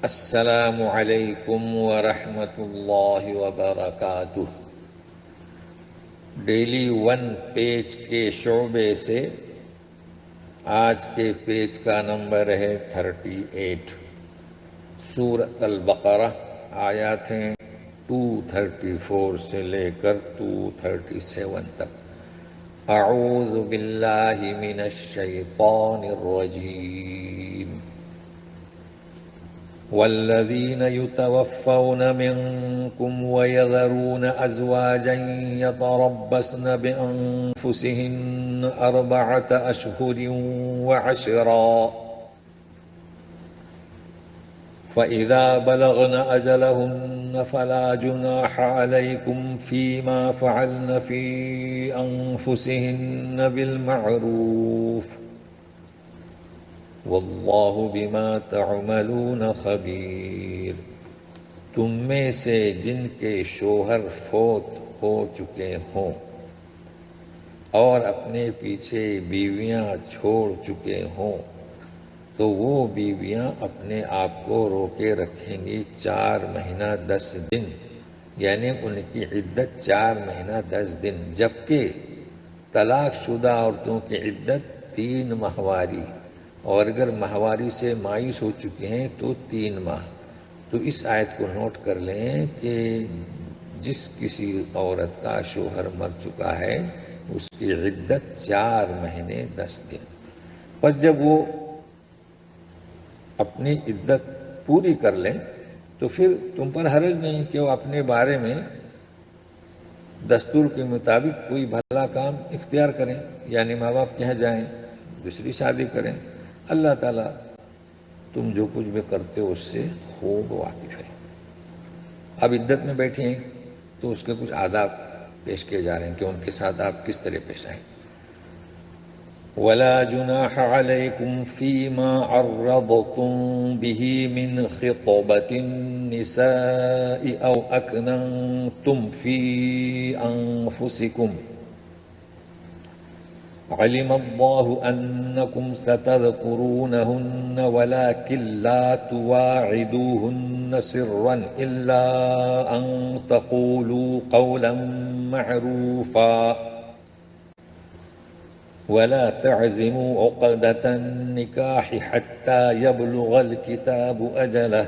السلام علیکم ورحمۃ اللہ وبرکاتہ۔ ڈیلی ون پیج کے شعبے سے آج کے پیج کا نمبر ہے 38۔ سورۃ البقرہ، آیات ہیں 234 سے لے کر 237 تک۔ اعوذ باللہ من الشیطان الرجیم۔ والذین یتوفون منکم ویذرون ازواجا یتربصن بانفسہن 4 اشہر وعشرا فإذا بلغن أجلهن فلا جناح عليكم فيما فعلن في أنفسهن بالمعروف واللہ بما تعملون خبیر۔ تم میں سے جن کے شوہر فوت ہو چکے ہوں اور اپنے پیچھے بیویاں چھوڑ چکے ہوں تو وہ بیویاں اپنے آپ کو روکے رکھیں گی 4 مہینہ 10 دن، یعنی ان کی عدت 4 مہینہ 10 دن، جبکہ طلاق شدہ عورتوں کی عدت 3 ماہواری، اور اگر ماہواری سے مایوس ہو چکے ہیں تو 3 ماہ۔ تو اس آیت کو نوٹ کر لیں کہ جس کسی عورت کا شوہر مر چکا ہے اس کی عدت 4 مہینے 10 دن۔ پس جب وہ اپنی عدت پوری کر لیں تو پھر تم پر حرج نہیں کہ وہ اپنے بارے میں دستور کے مطابق کوئی بھلا کام اختیار کریں، یعنی ماں باپ کے یہاں جائیں، دوسری شادی کریں۔ اللہ تعالیٰ تم جو کچھ بھی کرتے ہو اس سے خوب واقف ہے۔ اب عدت میں بیٹھی ہیں تو اس کے کچھ آداب پیش کیے جا رہے ہیں کہ ان کے ساتھ آپ کس طرح پیش آئیں۔ وَلَا جُنَاحَ عَلَيْكُمْ فِي مَا عَرَّضْتُمْ بِهِ مِنْ خِطْبَةِ النِّسَاءِ أَوْ أَكْنَنْتُمْ فِي أَنفُسِكُمْ علم الله أنكم ستذكرونهن ولكن لا تواعدوهن سرا إلا أن تقولوا قولا معروفا ولا تعزموا عقدة النكاح حتى يبلغ الكتاب أجله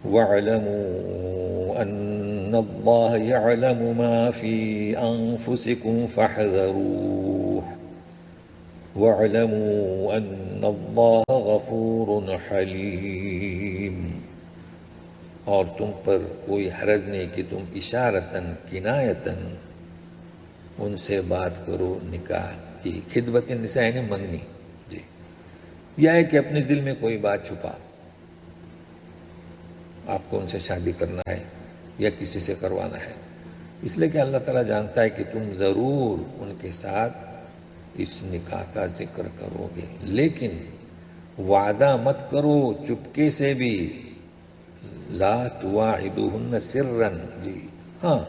واعلموا أن الله يعلم ما في أنفسكم فاحذروه واعلموا أن الله غفور حليم۔ اور تم پر کوئی حرج نہیں کہ تم اشارتاً کنایتاً ان سے بات کرو نکاح کی، خطبت النساء یعنی منگنی، جی، یا ہے کہ اپنے دل میں کوئی بات چھپا، آپ کو ان سے شادی کرنا ہے یا کسی سے کروانا ہے، اس لیے کہ اللہ تعالیٰ جانتا ہے کہ تم ضرور ان کے ساتھ اس نکاح کا ذکر کرو گے، لیکن وعدہ مت کرو چپکے سے بھی، لا تواعدوہن سرا، جی ہاں،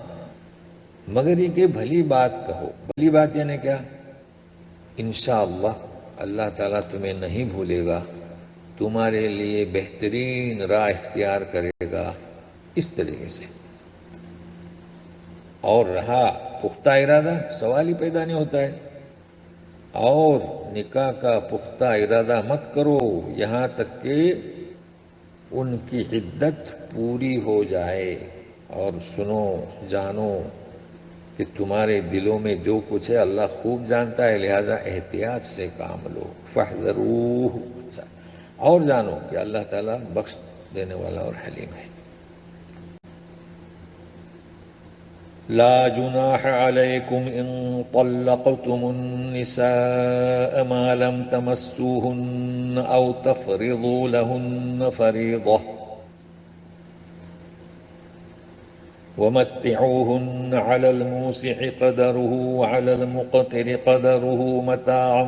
مگر یہ کہ بھلی بات کہو۔ بھلی بات یعنی کیا؟ انشاءاللہ اللہ تعالیٰ تمہیں نہیں بھولے گا، تمہارے لیے بہترین راہ اختیار کرے گا، اس طریقے سے۔ اور رہا پختہ ارادہ، سوال ہی پیدا نہیں ہوتا ہے، اور نکاح کا پختہ ارادہ مت کرو یہاں تک کہ ان کی عدت پوری ہو جائے، اور سنو جانو کہ تمہارے دلوں میں جو کچھ ہے اللہ خوب جانتا ہے، لہذا احتیاط سے کام لو، فاحذروہ، اچھا، اور جانو کہ اللہ تعالیٰ بخش دینے والا اور حلیم ہے۔ لا جناح عليكم إن طلقتم النساء ما لم تمسوهن أو تفرضوا لهن فريضة ومتعوهن على الموسع قدره وعلى المقتر قدره متاعا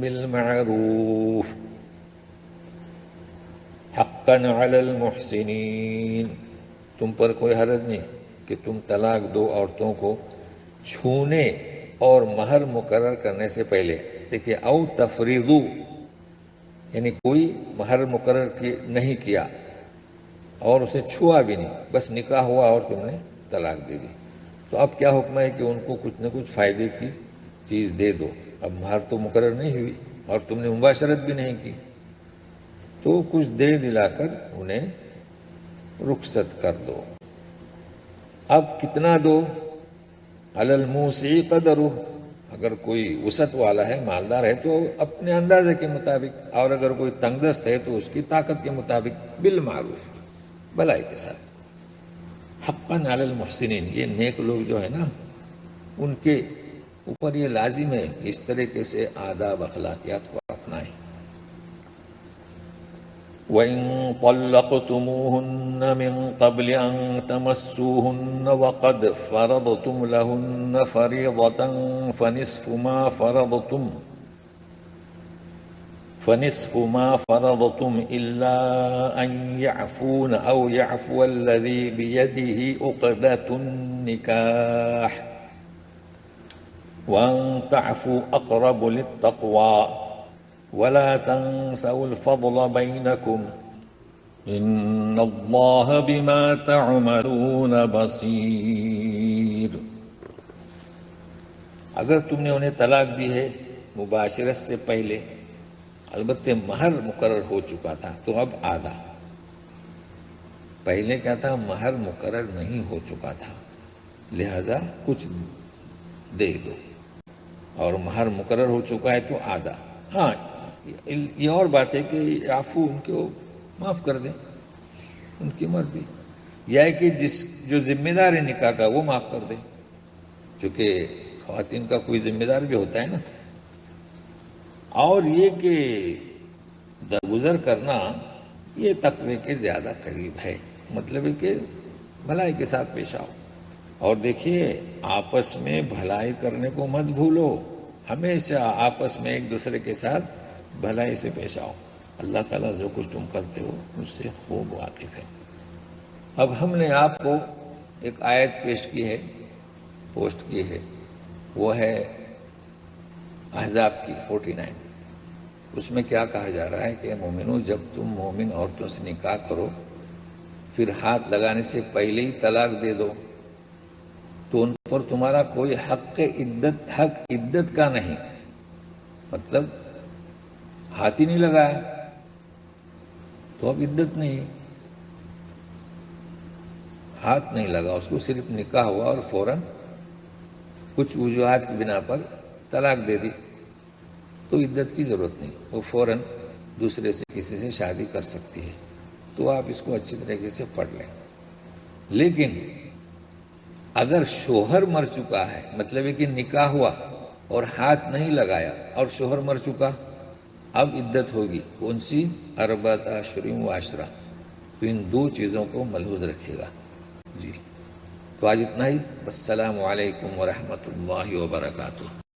بالمعروف حقا على المحسنين۔ تم پر کوئی حرج نہیں کہ تم طلاق دو عورتوں کو چھونے اور مہر مقرر کرنے سے پہلے۔ دیکھیے، او تفریضو، یعنی کوئی مہر مقرر نہیں کیا اور اسے چھوا بھی نہیں، بس نکاح ہوا اور تم نے طلاق دے دی، تو اب کیا حکم ہے کہ ان کو کچھ نہ کچھ فائدے کی چیز دے دو۔ اب مہر تو مقرر نہیں ہوئی اور تم نے مباشرت بھی نہیں کی، تو کچھ دے دلا کر انہیں رخصت کر دو۔ اب کتنا دو؟ علی الموسع قدرہ، اگر کوئی وسعت والا ہے، مالدار ہے، تو اپنے اندازے کے مطابق، اور اگر کوئی تنگ دست ہے تو اس کی طاقت کے مطابق، بالمعروف، بھلائی کے ساتھ۔ حقاً علی المحسنین، یہ نیک لوگ جو ہے نا، ان کے اوپر یہ لازم ہے کہ اس طریقے سے آداب اخلاقیات کو اپنائیں۔ وَإِن طَلَّقْتُمُوهُنَّ مِن قَبْلِ أَن تَمَسُّوهُنَّ وَقَدْ فَرَضْتُمْ لَهُنَّ فَرِيضَةً فَنِصْفُ مَا فَرَضْتُمْ إِلَّا أَن يَعْفُونَ أَوْ يَعْفُوَ الَّذِي بِيَدِهِ عُقْدَةُ النِّكَاحِ وَأَن تَعْفُوا أَقْرَبُ لِلتَّقْوَىٰ وَلَا تَنسَوُا الْفَضْلَ بَيْنَكُمْ إِنَّ اللَّهَ بِمَا تَعْمَلُونَ بَصِيرٌ۔ اگر تم نے انہیں طلاق دی ہے مباشرت سے پہلے، البتہ مہر مقرر ہو چکا تھا، تو اب آدھا۔ پہلے کیا تھا؟ مہر مقرر نہیں ہو چکا تھا، لہذا کچھ دے دو، اور مہر مقرر ہو چکا ہے تو آدھا۔ ہاں، یہ اور بات ہے کہ عفو ان کو معاف کر دیں، ان کی مرضی، یا ہے کہ جو ذمہ دار ہے نکاح کا وہ معاف کر دے، چونکہ خواتین کا کوئی ذمہ دار بھی ہوتا ہے نا۔ اور یہ کہ درگزر کرنا، یہ تقوی کے زیادہ قریب ہے، مطلب ہے کہ بھلائی کے ساتھ پیش آؤ۔ اور دیکھیے، آپس میں بھلائی کرنے کو مت بھولو، ہمیشہ آپس میں ایک دوسرے کے ساتھ بھلائی سے پیش آؤ۔ اللہ تعالیٰ جو کچھ تم کرتے ہو اس سے خوب واقف ہے۔ اب ہم نے آپ کو ایک آیت پیش کی ہے، پوسٹ کی ہے، وہ ہے احزاب کی 49۔ اس میں کیا کہا جا رہا ہے کہ مومنو، جب تم مومن عورتوں سے نکاح کرو، پھر ہاتھ لگانے سے پہلے ہی طلاق دے دو، تو ان پر تمہارا کوئی حق عدت کا نہیں، مطلب ہاتھ ہی نہیں لگایا تو اب عدت نہیں، ہاتھ نہیں لگا، اس کو صرف نکاح ہوا اور فوراً کچھ وجوہات کی بنا پر طلاق دے دی، تو عدت کی ضرورت نہیں، وہ فوراً دوسرے سے کسی سے شادی کر سکتی ہے۔ تو آپ اس کو اچھی طریقے سے پڑھ لیں۔ لیکن اگر شوہر مر چکا ہے، مطلب ہے کہ نکاح ہوا اور ہاتھ نہیں لگایا اور شوہر مر چکا، اب عدت ہوگی، کون سی؟ 4 اشہر و عشرہ، تو ان 2 چیزوں کو ملحوظ رکھے گا۔ جی، تو آج اتنا ہی۔ السلام علیکم ورحمۃ اللہ وبرکاتہ۔